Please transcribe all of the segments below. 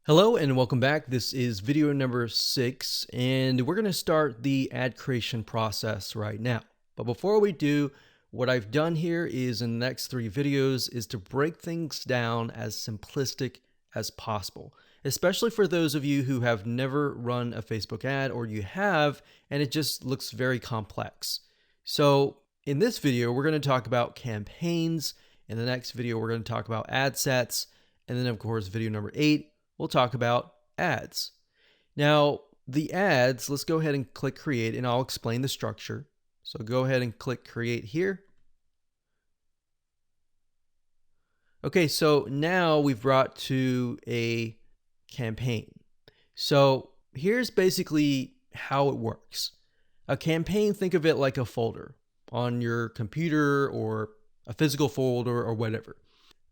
Hello and welcome back. This is video number 6, and we're going to start the ad creation process right now. But before we do, what I've done here is in the next 3 videos is to break things down as simplistic as possible, especially for those of you who have never run a Facebook ad or you have and it just looks very complex. So in this video, we're going to talk about campaigns. In the next video, we're going to talk about ad sets. And then of course, video number 8, we'll talk about ads. Now, the ads, let's go ahead and click create and I'll explain the structure. So go ahead and click create here. Okay, so now we've brought to a campaign. So here's basically how it works. A campaign, think of it like a folder on your computer or a physical folder or whatever.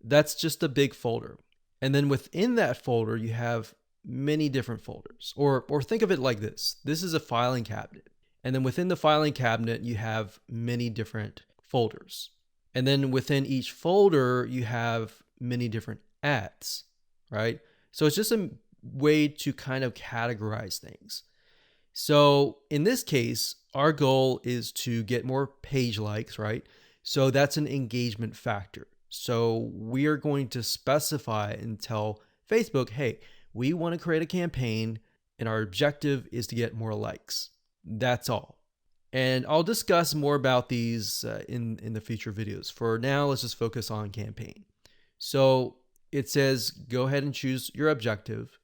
That's just a big folder. And then within that folder, you have many different folders. Or think of it like this. This is a filing cabinet. And then within the filing cabinet, you have many different folders. And then within each folder, you have many different ads, right? So it's just a way to kind of categorize things. So in this case, our goal is to get more page likes, right? So that's an engagement factor. So we are going to specify and tell Facebook, hey, we want to create a campaign and our objective is to get more likes. That's all. And I'll discuss more about these in the future videos. For now, let's just focus on campaign. So it says, go ahead and choose your objective.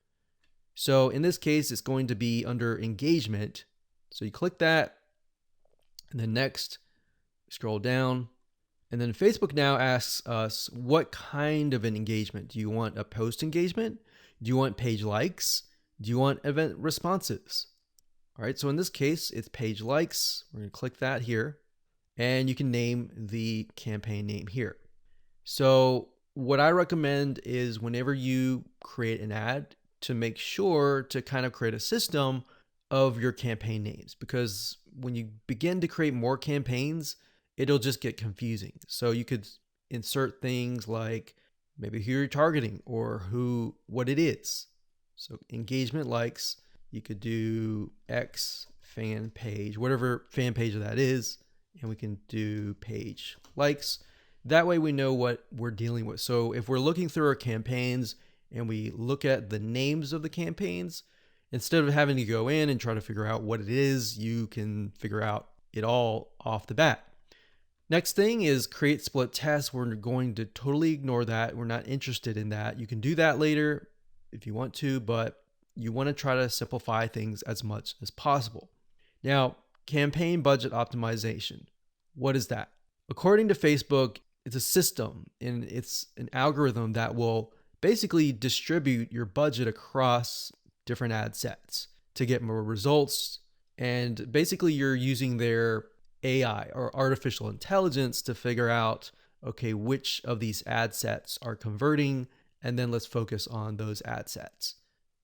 So in this case, it's going to be under engagement. So you click that and then next, scroll down. And then Facebook now asks us, what kind of an engagement? Do you want a post engagement? Do you want page likes? Do you want event responses? All right, so in this case, it's page likes. We're going to click that here. And you can name the campaign name here. So what I recommend is whenever you create an ad, to make sure to kind of create a system of your campaign names. Because when you begin to create more campaigns, it'll just get confusing. So you could insert things like maybe who you're targeting or what it is. So engagement likes, you could do X fan page, whatever fan page that is, and we can do page likes. That way we know what we're dealing with. So if we're looking through our campaigns and we look at the names of the campaigns, instead of having to go in and try to figure out what it is, you can figure out it all off the bat. Next thing is create split tests. We're going to totally ignore that. We're not interested in that. You can do that later if you want to, but you want to try to simplify things as much as possible. Now, campaign budget optimization. What is that? According to Facebook, it's a system and it's an algorithm that will basically distribute your budget across different ad sets to get more results. And basically you're using their AI or artificial intelligence to figure out, okay, which of these ad sets are converting, and then let's focus on those ad sets.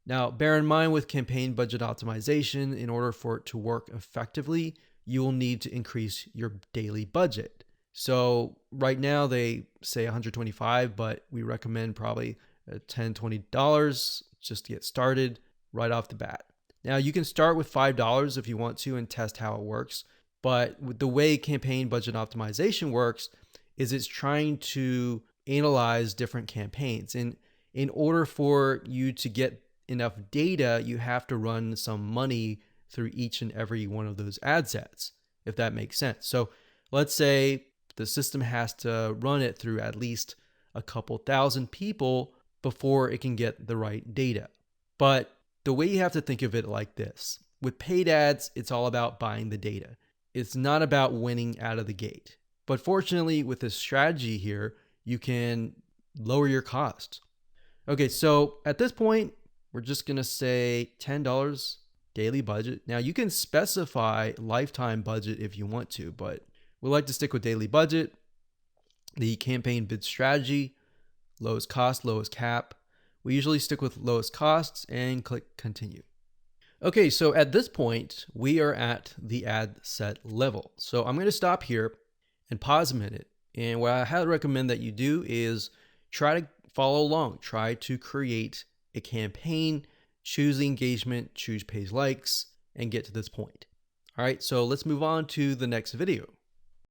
Now, bear in mind with campaign budget optimization, in order for it to work effectively, you will need to increase your daily budget. So right now they say $125, but we recommend probably $10, $20 just to get started right off the bat. Now you can start with $5 if you want to and test how it works. But with the way campaign budget optimization works is it's trying to analyze different campaigns. And in order for you to get enough data, you have to run some money through each and every one of those ad sets, if that makes sense. So let's say the system has to run it through at least a couple thousand people before it can get the right data. But the way you have to think of it like this, with paid ads, it's all about buying the data. It's not about winning out of the gate. But fortunately, with this strategy here, you can lower your costs. Okay, so at this point, we're just going to say $10 daily budget. Now, you can specify lifetime budget if you want to, but we like to stick with daily budget. The campaign bid strategy, lowest cost, lowest cap. We usually stick with lowest costs and click continue. Okay, so at this point, we are at the ad set level. So I'm going to stop here and pause a minute. And what I highly recommend that you do is try to follow along, try to create a campaign, choose the engagement, choose page likes, and get to this point. All right, so let's move on to the next video.